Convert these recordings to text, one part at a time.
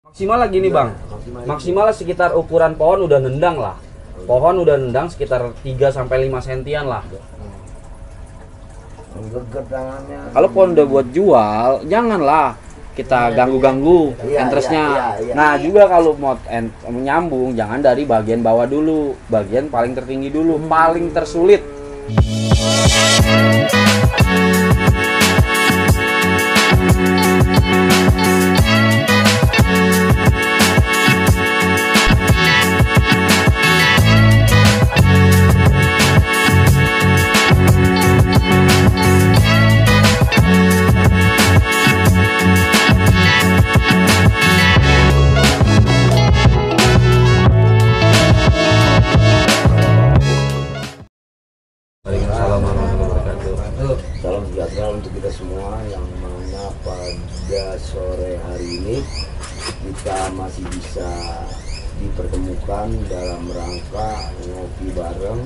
Maksimal lagi nih bang, maksimal sekitar ukuran pohon udah nendang lah. Pohon udah nendang sekitar 3-5 sentian lah. Kalau pohon udah buat jual, janganlah kita ganggu-ganggu interestnya. Nah juga kalau mau menyambung, jangan dari bagian bawah dulu, bagian paling tertinggi dulu, paling tersulit. Salam sejahtera untuk kita semua, yang mana pada sore hari ini kita masih bisa dipertemukan dalam rangka ngopi bareng,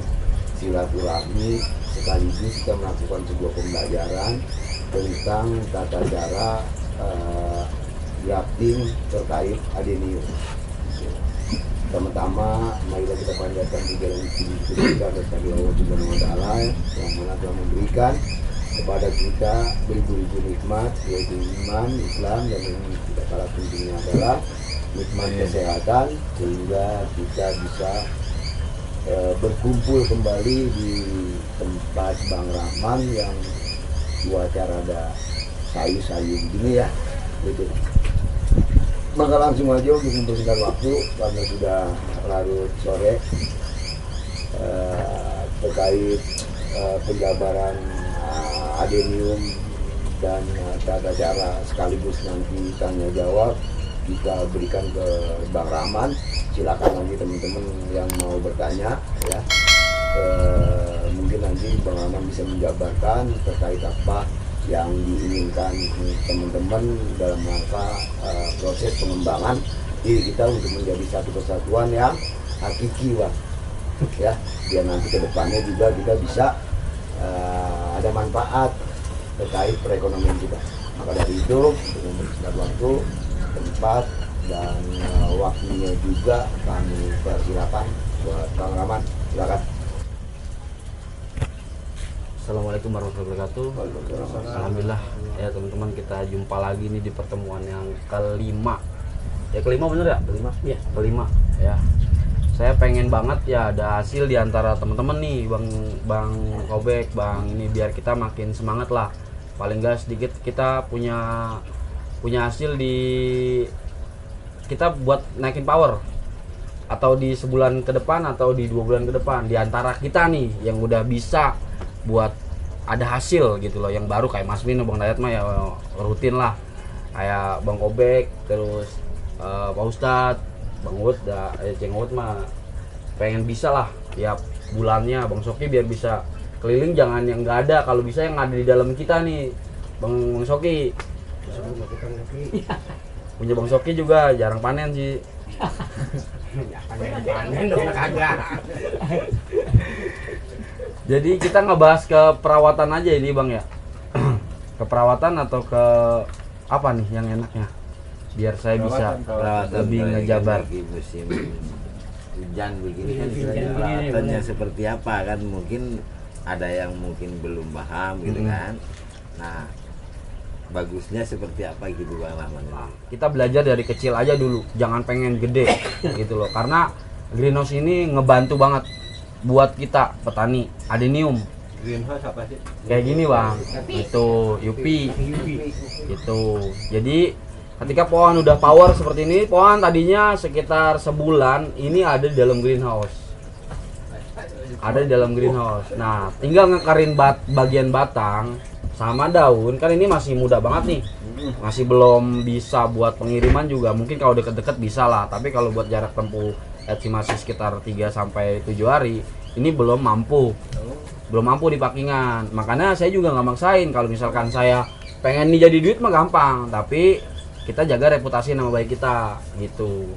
silaturahmi, sekaligus kita melakukan sebuah pembelajaran tentang tata cara grafting terkait adenium. Pertama, marilah kita panjatkan pujian kita kepada Allah Subhanahu wa Ta'ala yang mana telah memberikan kepada kita beribu-ribu nikmat, yaitu iman, Islam, dan yang tidak kalah pentingnya adalah nikmat kesehatan, sehingga kita bisa berkumpul kembali di tempat Bang Rahman yang cuaca rada sayu-sayu begini ya, gitu. Maka langsung aja untuk mempersingkat waktu karena sudah larut sore, terkait penjabaran adenium dan tata cara sekaligus nanti tanya jawab kita berikan ke Bang Rahman. Silakan nanti teman-teman yang mau bertanya ya, mungkin nanti Bang Rahman bisa menjabarkan terkait apa yang diinginkan teman-teman dalam rangka proses pengembangan diri kita untuk menjadi satu kesatuan yang hakiki, Bang. Ya, biar nanti ke depannya juga kita bisa ada manfaat terkait perekonomian kita. Maka dari itu, untuk mempersingkat waktu, tempat, dan waktunya juga kami persilakan buat Bang Rahman. Silakan. Assalamualaikum warahmatullahi wabarakatuh. Alhamdulillah ya teman-teman, kita jumpa lagi nih di pertemuan yang kelima. Ya kelima bener ya? Kelima? Iya, kelima ya. Saya pengen banget ya ada hasil di antara teman-teman nih, Bang Kobek, Bang ini, biar kita makin semangat lah. Paling gak sedikit kita punya hasil di kita buat naikin power, atau di sebulan ke depan atau di 2 bulan ke depan, di antara kita nih yang udah bisa buat ada hasil gitu loh, yang baru kayak Mas Min, Bang Dayat mah ya rutin lah, kayak Bang Kobek, terus Pak Ustadz, Bang Wud, Ceng Wud mah pengen bisa lah tiap bulannya. Bang Soki biar bisa keliling, jangan yang nggak ada, kalau bisa yang ada di dalam kita nih, Bang Soki. Punya Bang Soki juga jarang panen sih. Panen dong kagak. Jadi kita ngebahas ke perawatan aja ini Bang ya. Ke perawatan atau ke apa nih yang enaknya? Biar saya bisa lebih ngejabar. Musim hujan begini kan perawatannya seperti apa kan, mungkin ada yang mungkin belum paham gitu kan. Nah, bagusnya seperti apa gitu Bang Rahman. Kita belajar dari kecil aja dulu, jangan pengen gede gitu loh. Karena greenhouse ini ngebantu banget buat kita petani adenium. Greenhouse apa sih? Kayak gini Bang, itu UP itu. Jadi ketika pohon udah power seperti ini, pohon tadinya sekitar sebulan ini ada di dalam greenhouse, ada di dalam greenhouse. Nah tinggal ngekarin bagian batang sama daun, kan ini masih muda banget nih, masih belum bisa buat pengiriman juga. Mungkin kalau deket-deket bisa lah, tapi kalau buat jarak tempuh estimasi sekitar 3-7 hari ini belum mampu di packingan. Makanya saya juga nggak maksain. Kalau misalkan saya pengen nih jadi duit mah gampang, tapi kita jaga reputasi nama baik kita gitu.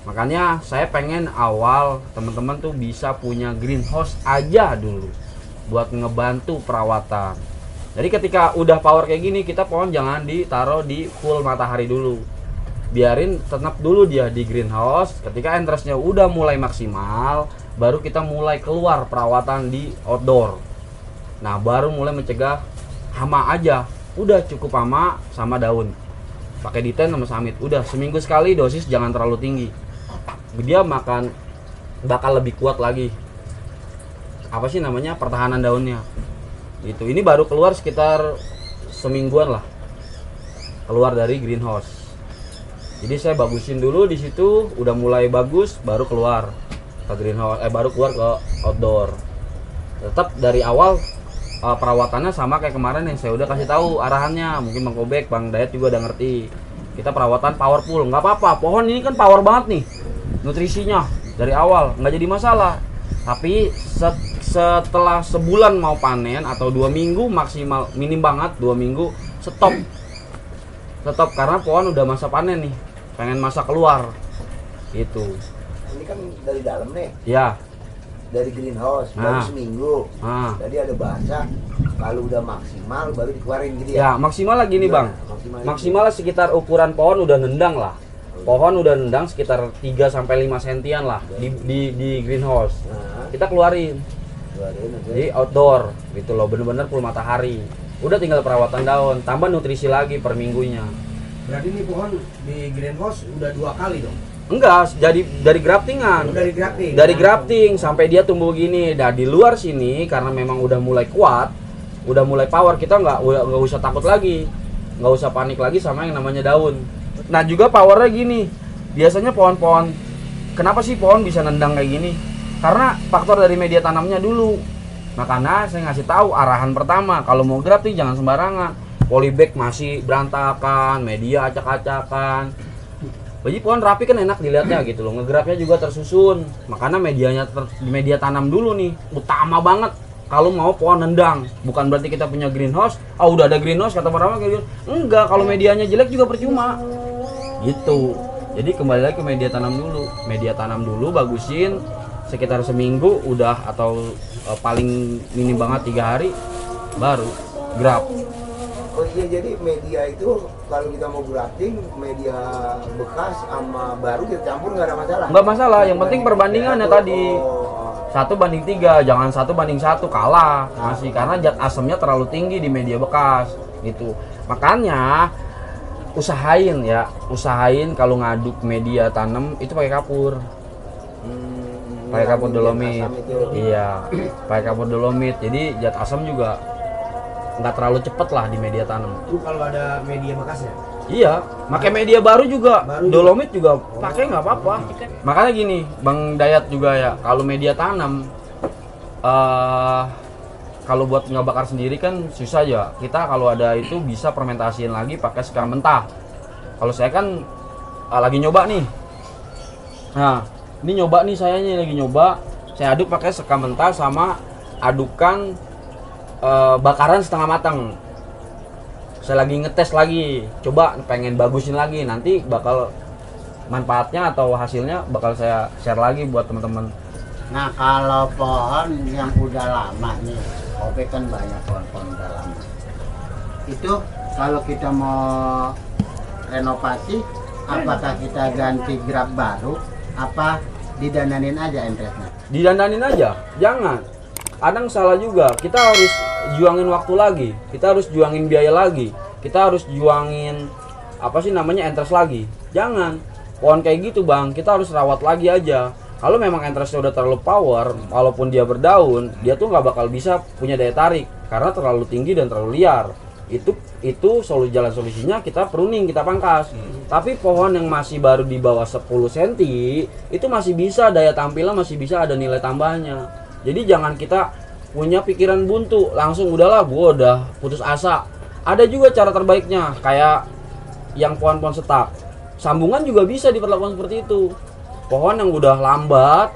Makanya saya pengen awal teman-teman tuh bisa punya greenhouse aja dulu buat ngebantu perawatan. Jadi ketika udah power kayak gini, kita pohon jangan ditaruh di full matahari dulu. biarin tetap dulu dia di greenhouse. Ketika entrestnya udah mulai maksimal, baru kita mulai keluar perawatan di outdoor. Nah, baru mulai mencegah hama aja. Udah cukup hama sama daun. Pakai D10 sama Summit. Udah seminggu sekali, dosis jangan terlalu tinggi. Dia bakal lebih kuat lagi. Apa sih namanya? Pertahanan daunnya. Gitu. Ini baru keluar sekitar semingguan lah. Keluar dari greenhouse. Jadi saya bagusin dulu di situ, udah mulai bagus, baru keluar ke greenhouse, baru keluar ke outdoor. Tetap dari awal perawatannya sama kayak kemarin yang saya udah kasih tahu arahannya. Mungkin Bang Kobek, Bang Dayat juga udah ngerti. Kita perawatan powerful, nggak apa-apa. Pohon ini kan power banget nih, nutrisinya dari awal nggak jadi masalah. Tapi setelah sebulan mau panen atau 2 minggu maksimal, minim banget 2 minggu, stop karena pohon udah masa panen nih, pengen masa keluar gitu. Ini kan dari dalam nih, Ya, dari greenhouse, baru seminggu. Tadi ada bahasa kalau udah maksimal baru dikeluarin gitu ya. ya maksimal lagi nih Bang. Maksimal sekitar ukuran pohon udah nendang lah. Pohon udah nendang sekitar 3 sampai 5 sentian lah di greenhouse. Kita keluarin. Jadi outdoor gitu loh, bener-bener full matahari. Udah tinggal perawatan daun, tambah nutrisi lagi per minggunya. Berarti ini pohon di greenhouse udah 2 kali dong? Enggak, jadi dari graftingan. Dari grafting. Dari grafting sampai dia tumbuh gini. Nah, di luar sini karena memang udah mulai kuat, udah mulai power, kita nggak usah takut lagi. Nggak usah panik lagi sama yang namanya daun. Nah, juga powernya gini. Biasanya pohon-pohon, kenapa sih pohon bisa nendang kayak gini? Karena faktor dari media tanamnya dulu. Makanya saya ngasih tahu arahan pertama, kalau mau grafting jangan sembarangan. Polybag masih berantakan, media acak-acakan. Jadi pohon rapi kan enak dilihatnya gitu loh, ngegrafnya juga tersusun. Makanya media tanam dulu nih, utama banget kalau mau pohon nendang. Bukan berarti kita punya greenhouse, udah ada greenhouse kata orang kayak gitu. Enggak, kalau medianya jelek juga percuma. Gitu. Jadi kembali lagi ke media tanam dulu. Media tanam dulu bagusin sekitar seminggu udah, atau paling minim banget 3 hari baru graf. Oh iya, jadi media itu kalau kita mau grafting, media bekas sama baru kita campur nggak ada masalah? Nggak masalah, yang penting perbandingannya tadi 1:3, jangan 1:1, kalah masih, karena zat asamnya terlalu tinggi di media bekas gitu. Makanya usahain kalau ngaduk media tanam itu pakai kapur. Pakai kapur dolomit. Iya, pakai kapur dolomit. Jadi zat asam juga nggak terlalu cepet lah di media tanam. Itu kalau ada media bekasnya? Iya, pakai media baru juga, dolomit juga pakai nggak apa-apa. Makanya gini, Bang Dayat juga ya, kalau media tanam, kalau buat ngebakar sendiri kan susah ya. Kita kalau ada itu bisa fermentasiin lagi pakai sekam mentah. Kalau saya kan lagi nyoba nih. Nah, ini nyoba nih, lagi nyoba. Saya aduk pakai sekam mentah sama adukan bakaran setengah matang. Saya lagi ngetes lagi, coba pengen bagusin lagi, nanti bakal manfaatnya atau hasilnya bakal saya share lagi buat teman-teman. Nah, kalau pohon yang udah lama nih, Kobe kan banyak pohon-pohon udah lama. Itu kalau kita mau renovasi, apakah kita ganti graf baru, apa didananin aja entresnya? Didandanin aja, jangan. Kadang salah juga, kita harus juangin waktu lagi, kita harus juangin biaya lagi, kita harus juangin entres lagi. Jangan, pohon kayak gitu Bang, kita harus rawat lagi aja. Kalau memang entresnya udah terlalu power, walaupun dia berdaun, dia tuh nggak bakal bisa punya daya tarik karena terlalu tinggi dan terlalu liar. Itu jalan solusinya kita pruning, kita pangkas. Tapi pohon yang masih baru di bawah 10 cm itu masih bisa, daya tampilnya masih bisa, ada nilai tambahnya. Jadi jangan kita punya pikiran buntu, langsung udahlah gua udah putus asa. Ada juga cara terbaiknya, kayak yang pohon-pohon setak. Sambungan juga bisa diperlakukan seperti itu. Pohon yang udah lambat,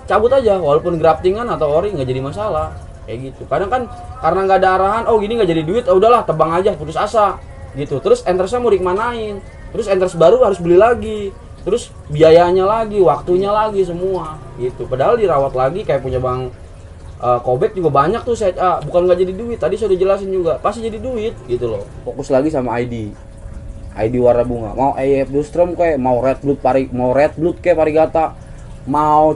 cabut aja, walaupun graftingan atau ori nggak jadi masalah. Kayak gitu. Kadang kan karena nggak ada arahan, gini nggak jadi duit, udahlah tebang aja, putus asa gitu. Terus entresnya mau dikemanain? Terus entres baru harus beli lagi. Terus biayanya lagi, waktunya lagi semua gitu. Padahal dirawat lagi kayak punya Bang Kobek juga banyak tuh bukan nggak jadi duit. Tadi saya udah jelasin juga, pasti jadi duit gitu loh. Fokus lagi sama ID ID warna bunga, mau AF Dostrom kayak mau red blood kayak Parigata, mau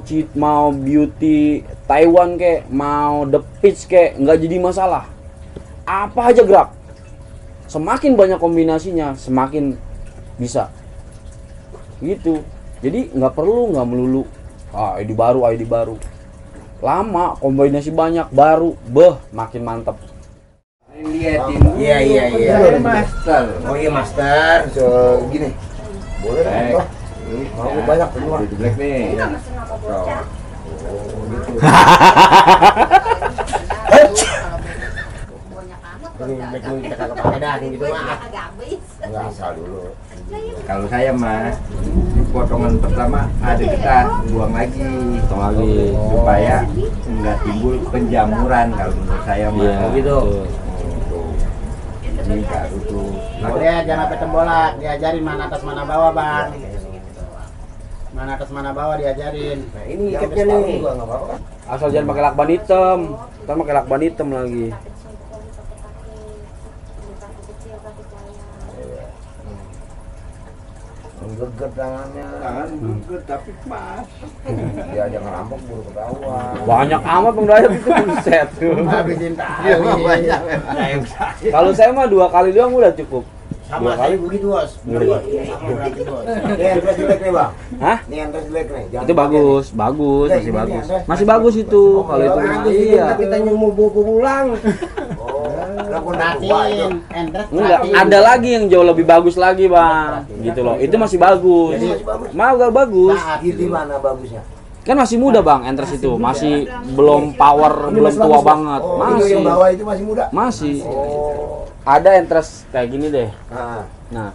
beauty Taiwan kayak mau the peach kayak, nggak jadi masalah. Apa aja gerak. Semakin banyak kombinasinya, semakin bisa. Gitu. Jadi nggak melulu ID baru. Lama, kombinasi banyak, baru, makin mantep. Iya. Master. Oh iya master. So, gini. Boleh lah. Mau banyak semua. Di black nih. Kita kagak pakai dah gitu mah. Enggak asal dulu. Kalau saya mah potongan pertama ada kita buang lagi supaya enggak timbul penjamuran kalau menurut saya mah. Iya, gitu. Ini baru tuh. Boleh jangan sampai tembolak, diajarin mana atas mana bawah, Bang. Mana atas mana bawah diajarin. Nah, ini ikatnya nih. Asal jangan pakai lakban hitam. Ntar pakai lakban hitam lagi. Geget tangannya. Tangan geget tapi pas. Ya jangan rampok buru ketahuan. Banyak amat penggayat itu, buset. Habisin tali. Kalau saya mah 2 kali doang udah cukup. Sama saya begitu, Bos. Sama berarti, Bos. Ini yang terus jelek nih, Bang. Hah? Ini yang terus jelek nih. Jangan Itu bagus, Nah, masih ini bagus. yang Masih bagus itu. Kalau itu mah iya. Kita mau pulang. Oh, lah gua Natin, endres. Enggak, ada lagi yang jauh lebih bagus lagi, Bang. Gitu loh. Itu masih bagus. Mau gak bagus? Di mana bagusnya? Kan masih muda, Bang, Entres itu. Masih belum power, belum tua banget. Oh, itu Masih. yang bawah itu masih muda. Masih. Oh. Ada Entres kayak gini deh. Nah, Nah,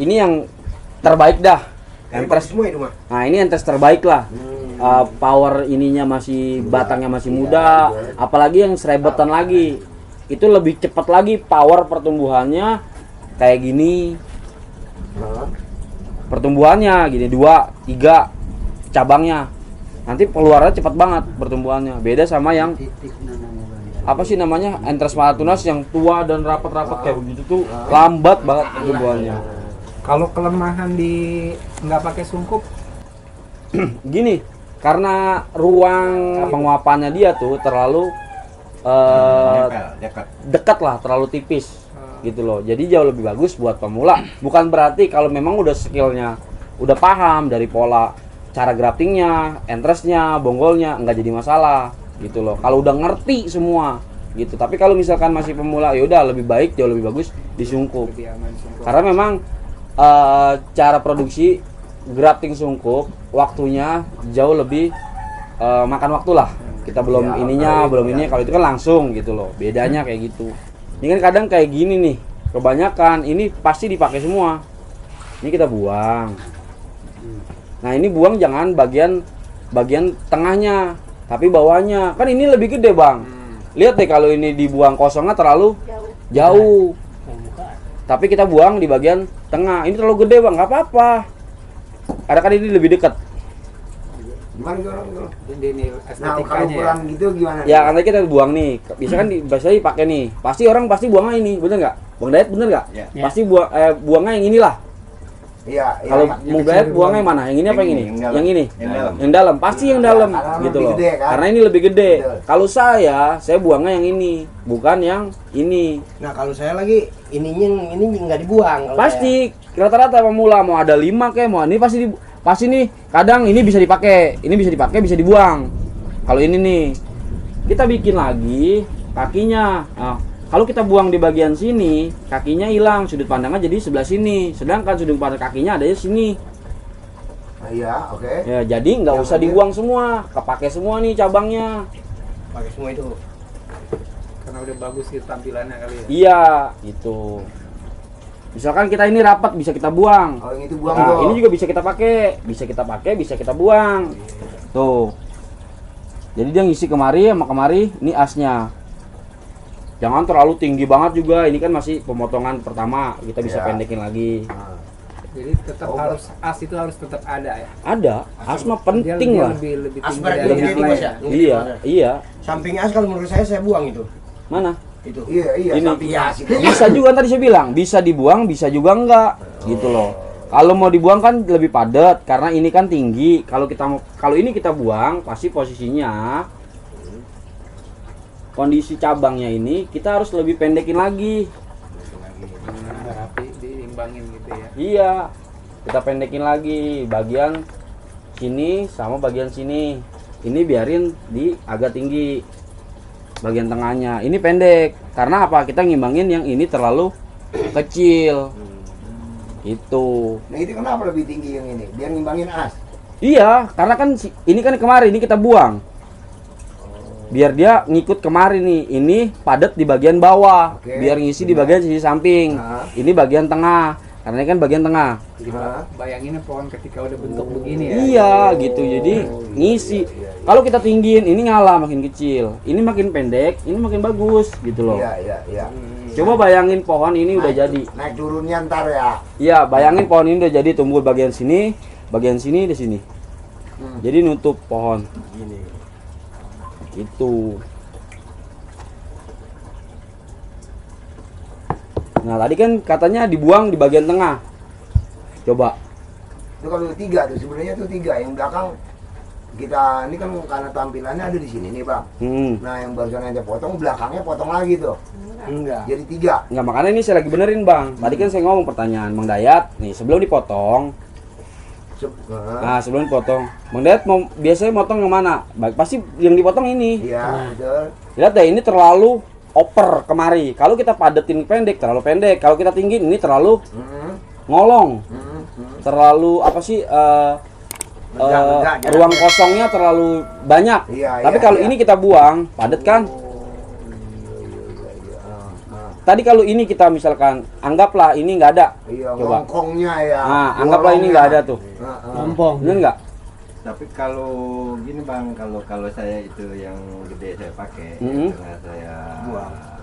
ini yang terbaik dah. Entres semua itu mah. Nah, ini Entres terbaik lah. Power ininya masih, batangnya masih muda. Apalagi yang serebetan lagi. Itu lebih cepat lagi power pertumbuhannya kayak gini. Pertumbuhannya gini 2, 3 cabangnya. Nanti keluarnya cepat banget pertumbuhannya. Beda sama yang apa sih namanya? Entres Malatunas yang tua dan rapat-rapat kayak begitu tuh lambat banget pertumbuhannya. Kalau kelemahan di nggak pakai sungkup, Gini, karena ruang penguapannya dia tuh terlalu dekat lah, terlalu tipis gitu loh. Jadi jauh lebih bagus buat pemula. Bukan berarti kalau memang udah skillnya, udah paham dari pola cara graftingnya, entresnya, bonggolnya, nggak jadi masalah gitu loh. Kalau udah ngerti semua gitu. Tapi kalau misalkan masih pemula, ya udah lebih baik, jauh lebih bagus disungkup. lebih aman sungkup. Karena memang cara produksi grafting sungkup waktunya jauh lebih makan waktu lah. Kita belum ininya, belum ini. Kalau itu kan langsung gitu loh. Bedanya kayak gitu. Ini kan kadang kayak gini nih. Kebanyakan ini pasti dipakai semua. Ini kita buang. Nah, ini buang jangan bagian tengahnya, tapi bawahnya. Kan ini lebih gede, Bang. Lihat deh kalau ini dibuang kosongnya terlalu jauh. Tapi kita buang di bagian tengah. Ini terlalu gede, Bang. Nggak apa-apa. Karena kan ini lebih dekat. Gimana gitu? Ini Nah, kalau estetikanya ya. kurang gitu gimana? Ya, karena kita buang nih. Biasanya kan biasanya dipakai nih. Pasti orang buangnya ini, bener nggak? Bang Dayat bener nggak? Ya. Pasti buangnya yang inilah. Iya, Kalau mau Dayat buangnya yang mana? Yang ini apa yang ini? Yang ini. Yang dalam. Yang dalam, pasti yang dalam karena gitu lebih loh. gede, kan? Karena ini lebih gede. Betul. Kalau saya buangnya yang ini, bukan yang ini. Nah kalau saya lagi ini nggak dibuang. kalau Pasti rata-rata pemula mau ada 5 kayak mau ini pasti nih kadang ini bisa dipakai, bisa dibuang. Kalau ini nih kita bikin lagi kakinya. Nah, kalau kita buang di bagian sini, kakinya hilang, sudut pandangnya jadi sebelah sini. Sedangkan sudut pandang kakinya ada di sini. Nah, iya, oke. Ya, jadi nggak Yang usah ini. dibuang semua, kepake semua nih cabangnya. saya pakai semua itu. Karena udah bagus gitu tampilannya kali ya. Iya, gitu. Misalkan kita ini rapat bisa kita buang. Oh, yang itu buang Nah, tuh. ini juga bisa kita pakai, bisa kita buang. Tuh. Jadi dia ngisi kemari sama kemari, ini asnya. Jangan terlalu tinggi banget juga, ini kan masih pemotongan pertama, kita bisa Ya. pendekin lagi. Nah, Jadi tetap harus as itu harus tetap ada ya. Ada, as mah Dia penting lah. lebih As tinggi berarti dari ini yang tinggi, lain. Bos, ya? Iya, iya. Samping as kalau menurut saya buang itu. Mana? Itu. iya, Ini. samping as itu. Bisa juga tadi saya bilang, bisa dibuang, bisa juga enggak. gitu loh. Kalau mau dibuang kan lebih padat karena ini kan tinggi. Kalau ini kita buang pasti posisinya kondisi cabangnya ini kita harus lebih pendekin lagi. Rapi diimbangin gitu ya. Iya, kita pendekin lagi bagian sini sama bagian sini. Ini biarin di agak tinggi bagian tengahnya. Ini pendek karena apa? Kita ngimbangin yang ini terlalu kecil. Itu. Nah itu kenapa lebih tinggi yang ini? Biar ngimbangin as. Iya, karena kan ini kan kemarin ini kita buang. Biar dia ngikut kemarin nih. Ini padat di bagian bawah. Oke, Biar ngisi di bagian sisi samping. Nah. Ini bagian tengah. Karena ini kan bagian tengah. Bayanginnya pohon ketika udah bentuk begini ya. Iya, gitu. Jadi ngisi. Kalau kita tinggiin ini ngalah makin kecil. Ini makin pendek, ini makin bagus gitu loh. Iya. Coba bayangin pohon ini udah jadi. Naik turunnya ntar ya. Iya, bayangin pohon ini udah jadi tumbuh bagian sini di sini. Jadi nutup pohon. Gini. Gitu. Nah, tadi kan katanya dibuang di bagian tengah. Coba. Itu kalau 3 tuh sebenarnya tuh 3 yang belakang kita ini kan karena tampilannya ada di sini nih bang. Nah yang barusan aja potong belakangnya potong lagi tuh. Enggak. Jadi 3. Enggak, makanya ini saya lagi benerin bang. Tadi kan saya ngomong pertanyaan Bang Dayat. Nih sebelum dipotong. Nah sebelum dipotong, Bang Dayat biasanya motong yang mana? Pasti yang dipotong ini. Iya betul. Lihat deh ini terlalu oper kemari. Kalau kita padetin pendek terlalu pendek. Kalau kita tinggi ini terlalu ngolong. Terlalu apa sih? Enggak, ruang kosongnya terlalu banyak. Iya, Tapi iya, kalau iya. ini kita buang, padat kan? Tadi kalau ini kita misalkan anggaplah ini nggak ada. Iya, Coba. ngongkongnya ya. Nah, anggaplah ini nggak ada tuh. Ompong. Bener nggak? Tapi kalau gini bang, kalau saya itu yang gede saya pakai, setelah saya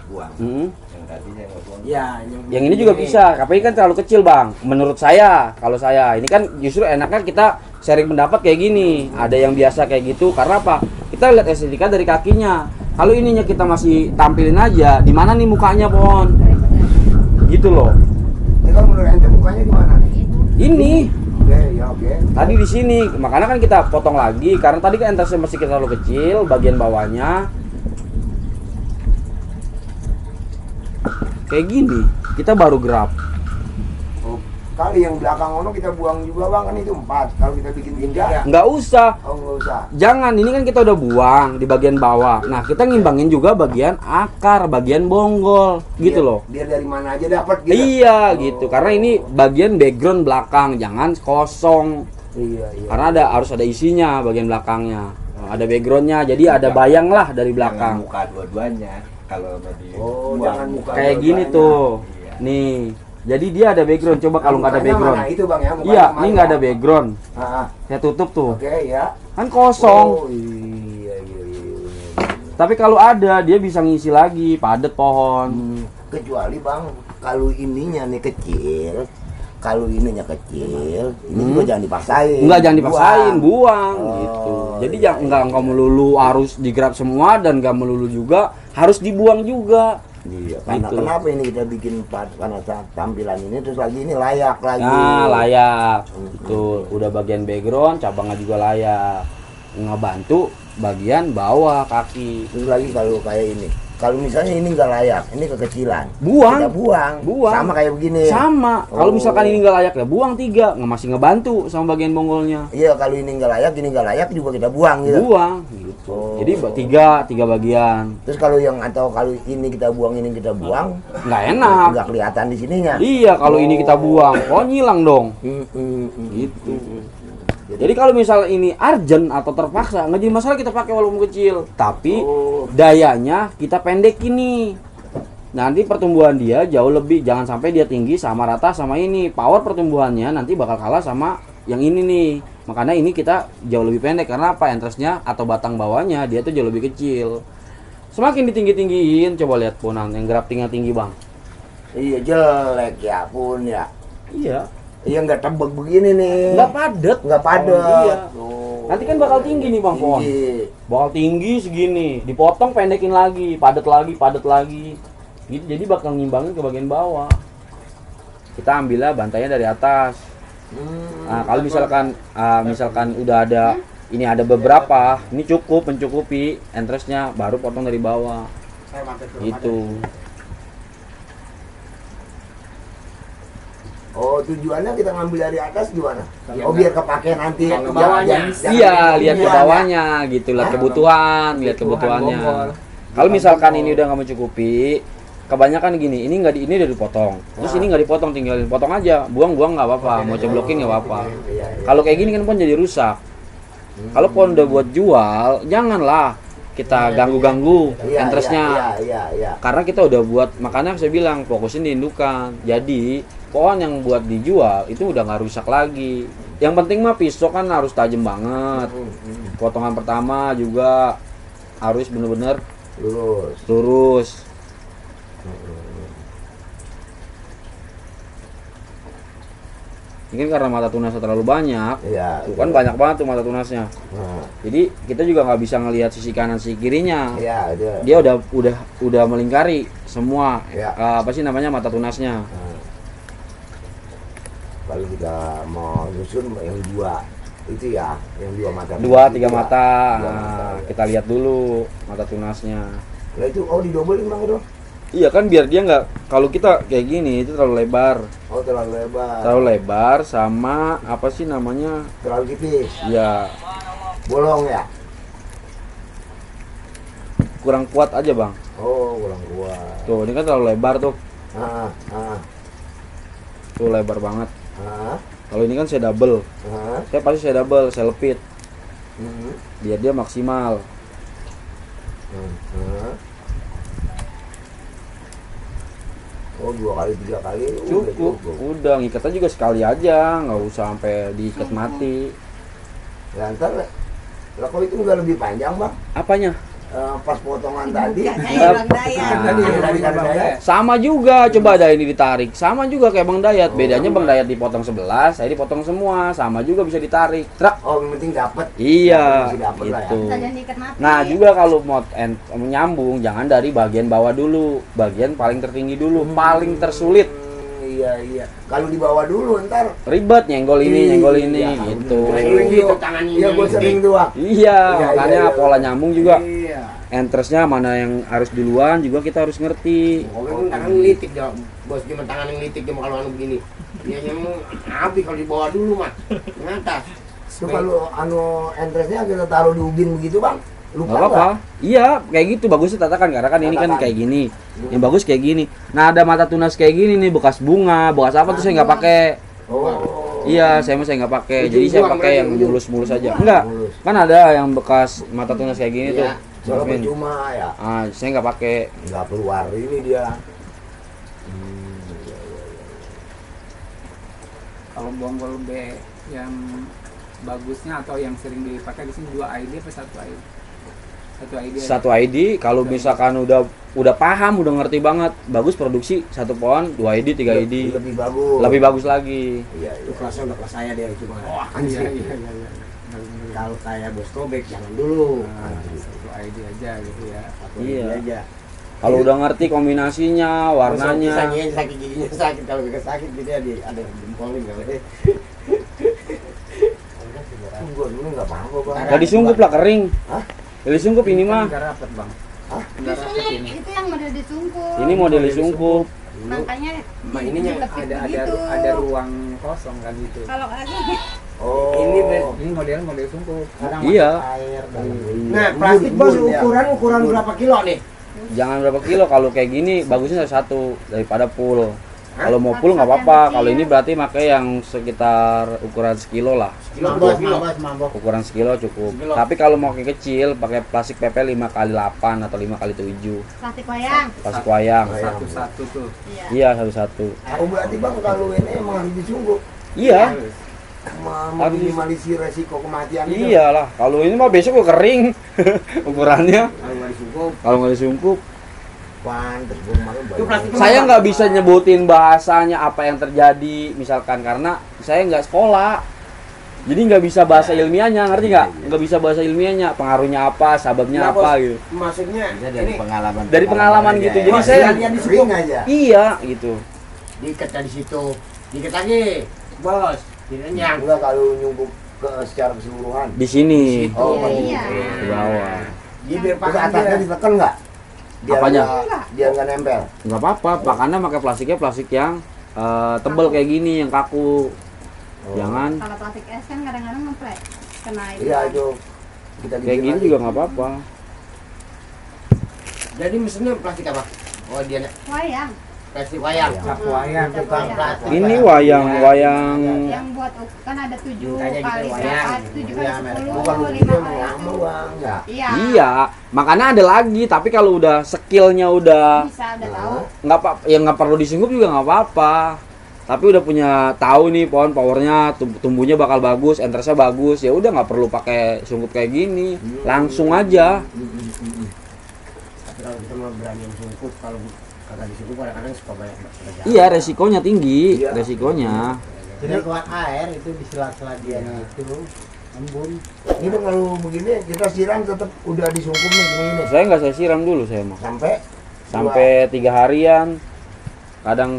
buang, yang tadi saya nggak buang. Ya, Yang ini juga bisa, tapi kan terlalu kecil bang. Menurut saya, kalau saya ini kan justru enaknya kita sharing pendapat kayak gini. Ada yang biasa kayak gitu, karena apa? Kita lihat estetika dari kakinya. Kalau ininya kita masih tampilin aja, di mana nih mukanya pohon? Gitu loh. Ini kalau menurut ente mukanya di mana nih? Ini Oke, ya oke. tadi di sini, makanya kan kita potong lagi karena tadi kan entasnya masih terlalu kecil, bagian bawahnya kayak gini. Kita baru grab. Oh, kali yang belakang ono kita buang juga bang, kan itu 4. Kalau kita bikin 3, Nggak usah. oh nggak usah. Jangan, ini kan kita udah buang di bagian bawah. Nah, kita ngimbangin juga bagian akar, bagian bonggol, gitu loh. Biar dari mana aja dapat gitu. Iya, gitu. Karena ini bagian background belakang, jangan kosong. Iya. Karena harus ada isinya bagian belakangnya. Ada backgroundnya, jadi ada bayang lah dari Jangan belakang. muka dua-duanya. Kalau mau di Oh, jangan muka Kayak gini dua-duanya. tuh. Iya. Nih, jadi dia ada background. Coba kalau nggak ada Mukanya background. mana? Itu bang ya. mukanya Iya, mana? ini nggak ada background. Ah, Saya tutup tuh. oke ya. Kan kosong. Oh iya. Tapi kalau ada, dia bisa ngisi lagi, padat pohon. Kecuali bang, kalau ininya nih kecil, kalau ininya kecil, ini juga jangan dipaksain. Enggak, jangan dipaksain, buang Oh, gitu. Jadi iya, enggak melulu harus digrab semua dan enggak melulu juga harus dibuang juga. Iya, karena Gitu. kenapa ini kita bikin karena tampilan ini terus lagi ini layak lagi. Nah, layak. Betul. Udah bagian background, cabangnya juga layak. Ngebantu bagian bawah kaki. Terus lagi kalau kayak ini, kalau misalnya ini nggak layak, ini kekecilan, Buang. kita buang, Buang. sama kayak begini. Sama. Kalau Oh. misalkan ini enggak layak ya buang 3, nggak masih ngebantu sama bagian bonggolnya. Iya, kalau ini nggak layak, ini nggak layak juga kita buang gitu. Buang gitu. Oh. Jadi tiga bagian. Terus kalau yang atau kalau ini kita buang, ini kita buang, Nggak enak. nggak kelihatan di sininya. Iya, kalau ini kita buang, pohon hilang dong. Gitu. Jadi kalau misal ini urgent atau terpaksa, nggak jadi masalah kita pakai walaupun kecil. Tapi Oh. dayanya kita pendekin nih. Nanti pertumbuhan dia jauh lebih, jangan sampai dia tinggi sama rata sama ini. Power pertumbuhannya nanti bakal kalah sama yang ini nih. Makanya ini kita jauh lebih pendek karena apa? Entrance-nya atau batang bawahnya dia tuh jauh lebih kecil. Semakin ditinggi-tinggiin, coba lihat ponan yang graftingnya tinggi bang. Iya jelek ya pun ya. Iya. Iya nggak tebek begini nih. Nggak padat. Nggak padat. Oh, iya. Oh. Nanti kan bakal tinggi nih bang pohon. Tinggi. Bakal tinggi segini, dipotong pendekin lagi, padat lagi, padat lagi. Gitu, jadi bakal ngimbangin ke bagian bawah. kita ambilnya bantainya dari atas. Nah, kalau misalkan udah ada ini ada beberapa, ini cukup mencukupi entrance-nya, baru potong dari bawah. Gitu. Oh, tujuannya kita ngambil dari atas gimana? Oh, biar kepake nanti Ke bawahnya. Iya, lihat ke bawahnya gitu, lihat kebutuhan, lihat kebutuhannya. Kalau misalkan ini udah nggak mencukupi, kebanyakan gini, ini udah dipotong, terus ini nggak dipotong, tinggalin potong aja, buang nggak apa-apa, mau ceblokin nggak apa-apa. Kalau kayak gini kan pohon jadi rusak. Kalau pohon udah buat jual, janganlah kita ganggu-ganggu entrance-nya. Iya. Karena kita udah buat, makanya saya bilang fokusin di indukan. Jadi pohon yang buat dijual itu udah nggak rusak lagi. Yang penting mah pisau kan harus tajam banget. Potongan pertama juga harus bener-bener lurus. Mungkin karena mata tunasnya terlalu banyak, tuh kan banyak banget tuh mata tunasnya. Jadi kita juga nggak bisa ngelihat sisi kanan sisi kirinya. Dia udah melingkari semua apa sih namanya mata tunasnya. Kalau kita mau nyusun yang dua itu ya, yang dua mata. Tiga mata. Kita lihat dulu mata tunasnya. Nah itu didobelin Bang itu. Iya kan biar dia nggak, kalau kita kayak gini itu terlalu lebar. Oh, terlalu lebar. Terlalu lebar sama apa sih namanya? Terlalu tipis. Ya Bolong ya. kurang kuat aja bang. Oh, kurang kuat. Tuh ini kan terlalu lebar tuh. Tuh lebar banget. Kalau ini kan saya double. Saya pasti saya double, saya lepit. Biar dia maksimal. Oh, 2 kali 3 kali Cukup. Udah ngikatnya juga sekali aja, nggak usah sampai diikat mati. Ya ntar lah kok itu nggak lebih panjang Bang? Apanya? Pas potongan tadi. Kayak Bang Dayat. Dari saya. Sama juga, coba ada ini ditarik. Sama juga kayak Bang Dayat. Bedanya Bang Dayat dipotong sebelah, saya dipotong semua. Sama juga bisa ditarik. Truk. Oh, yang penting dapat. Iya, Dapet lah ya. gitu. Bisa jadi ikat mati. Nah, juga kalau mau menyambung, jangan dari bagian bawah dulu. Bagian paling tertinggi dulu, paling tersulit. Iya. Kalau di bawah dulu ntar Ribet nyenggol ini, Iya, gitu. Iya, gue sering tuh Bang. Iya, makanya iya. pola nyambung juga. Iya. Entrance-nya mana yang harus duluan juga kita harus ngerti. Pokoknya tangan ngelitik ya, bos cuma tangan yang ngelitik cuma kalau anu begini. Dia yang habis kalau di bawah dulu mah, ke atas. Itu kalau entrance-nya kita taruh di ubin begitu Bang. Lupa Nggak apa-apa. Iya, kayak gitu bagusnya tatakan karena kan ini kan Tatakan. kayak gini. Yang bagus kayak gini. Nah, ada mata tunas kayak gini nih, bekas bunga, bekas apa tuh saya nggak pakai. Oh. Iya, saya nggak pakai. Jadi saya pakai yang mulus-mulus aja. Enggak. Mulus. Kan ada yang bekas mata tunas kayak gini tuh. Kalau Mas Min. percuma ya, Saya nggak pakai. nggak keluar ini dia. Kalau bonggol B yang bagusnya atau yang sering dipakai di sini 2 ID apa 1 ID? 1 ID. aja. Satu ID kalau misalkan udah paham, udah ngerti banget, bagus produksi satu pohon, 2 ID, 3 ID. Lebih bagus. Lebih bagus lagi. Iya. Itu kelasnya udah kelas saya dia cuma. Wah, anjir. iya. Kalau kayak bos Tobek jangan dulu. Nah, 1 ID aja gitu ya. Satu Iya. ini aja. Kalau udah ngerti kombinasinya, warnanya. Sakitnya sakit giginya sakit kalau gak sakit gitu ya ada jempolin kali. Gua dulu nggak apa-apa Bang. Nggak disungkup lah, kering. Hah? Nggak disungkup ini mah. Nggak rapet bang. Hah? Nggak rapet Biasanya ini. itu yang model disungkup. Ini model disungkup. Makanya Nah, ininya dilepit ada begitu. ada ruang kosong kan gitu. Kalau lagi Oh. Ini model sungkup. Kadang Iya. masuk air dan Nah, plastik bos ya. ukuran berapa kilo nih? Jangan berapa kilo, kalau kayak gini bagusnya satu daripada full. Hah? Kalau mau full nggak apa-apa. Kalau ini berarti pakai yang sekitar ukuran sekilo lah. Mambos. Ukuran sekilo cukup. Sekilo. Tapi kalau mau kayak kecil pakai plastik PP 5x8 atau 5x7. plastik wayang. Plastik wayang. Satu-satu tuh. Iya. Iya, satu-satu. Oh, berarti Bang kalau ini emang harus disungguh. Iya. Meminimalisir resiko kematian itu. Iyalah. Kalau ini mah besok udah kering ukurannya. Kalau nggak disungkup. Kalau nggak disungkup, Pantes gua kemarin Itu plastik banyak. saya nggak bisa nyebutin bahasanya apa yang terjadi, misalkan karena saya nggak sekolah. Jadi nggak bisa bahasa ilmiahnya, ngerti nggak? Nggak bisa bahasa ilmiahnya, pengaruhnya apa, sebabnya Nah, apa bos, gitu. Maksudnya Bisa dari ini pengalaman. Dari pengalaman gitu. aja Jadi ya. saya Dia disering aja. iya gitu. diikat di situ, diikat lagi, bos, direnyang. Enggak kalau nyungkup secara keseluruhan. Di sini. Oh, Iya. Di bawah. Dia biar Terus pakai atasnya ditekan nggak? Biar Apanya? biar nggak nempel. Nggak apa-apa, makanya pakai plastiknya plastik yang tebel kayak gini, yang kaku. Jangan Kalau plastik es kan kadang-kadang ngeplek. Kena itu. Iya itu. Kita kayak gini juga nggak apa-apa. Jadi mesinnya plastik apa? Oh dia Wayang. plastik wayang. Sapu wayang. Tukang plastik. Ini wayang Yang buat kan ada 7 Mintanya kali gitu, wayang. 7 Iya, kali Bukan 10, lukinya 5 mau kali lama bang, ya. Iya. Iya, makanya ada lagi. Tapi kalau udah skillnya udah Bisa udah tahu. nggak apa, ya nggak perlu disungkup juga nggak apa-apa. Tapi udah punya tahu nih pohon powernya, tumbuhnya bakal bagus, entersnya bagus, ya udah nggak perlu pakai sungkup kayak gini, langsung aja. Tapi kalau kita mau berani sungkup, kalau kagak disungkup kadang-kadang suka banyak kerja. Iya, resikonya tinggi, Iya. resikonya. Jadi keluar air itu di sela-sela dianya itu embun. Ini tuh kalau begini kita siram tetap udah disungkup nih gini. Saya nggak saya siram dulu saya mah. Sampai 3 harian, kadang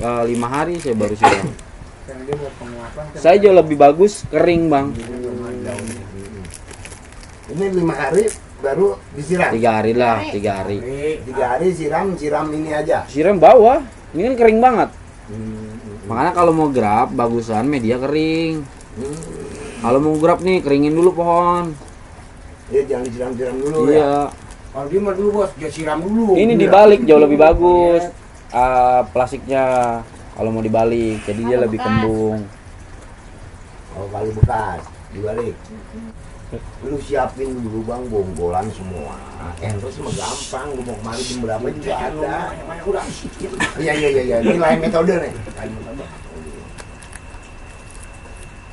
5 hari saya baru siram. Karena dia buat penguapan. Saya jauh lebih bagus kering bang. ini 5 hari baru disiram. 3 hari lah, 3 hari. 3 hari siram ini aja. Siram bawah, ini kan kering banget. Makanya kalau mau grab bagusan media kering. Kalau mau grab nih keringin dulu pohon. Ya jangan disiram-siram dulu ya. Iya. Kalau dia mah dulu bos, dia siram dulu. Ini dibalik jauh lebih bagus. Plastiknya kalau mau dibalik, jadi dia Kalau lebih bekas. kembung. Oh kali bekas dibalik. Lu siapin dulu bang bonggolan semua. Terus mah gampang, lu mau kemari jam berapa juga ada. Udah. Iya. Ini lain metode nih.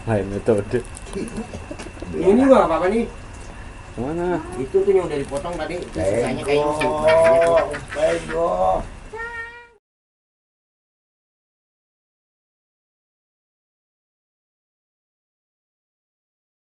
Lain metode. Ini mah apa nih? Mana? Itu tuh yang udah dipotong tadi. Sisanya kayak ini sih. Pego.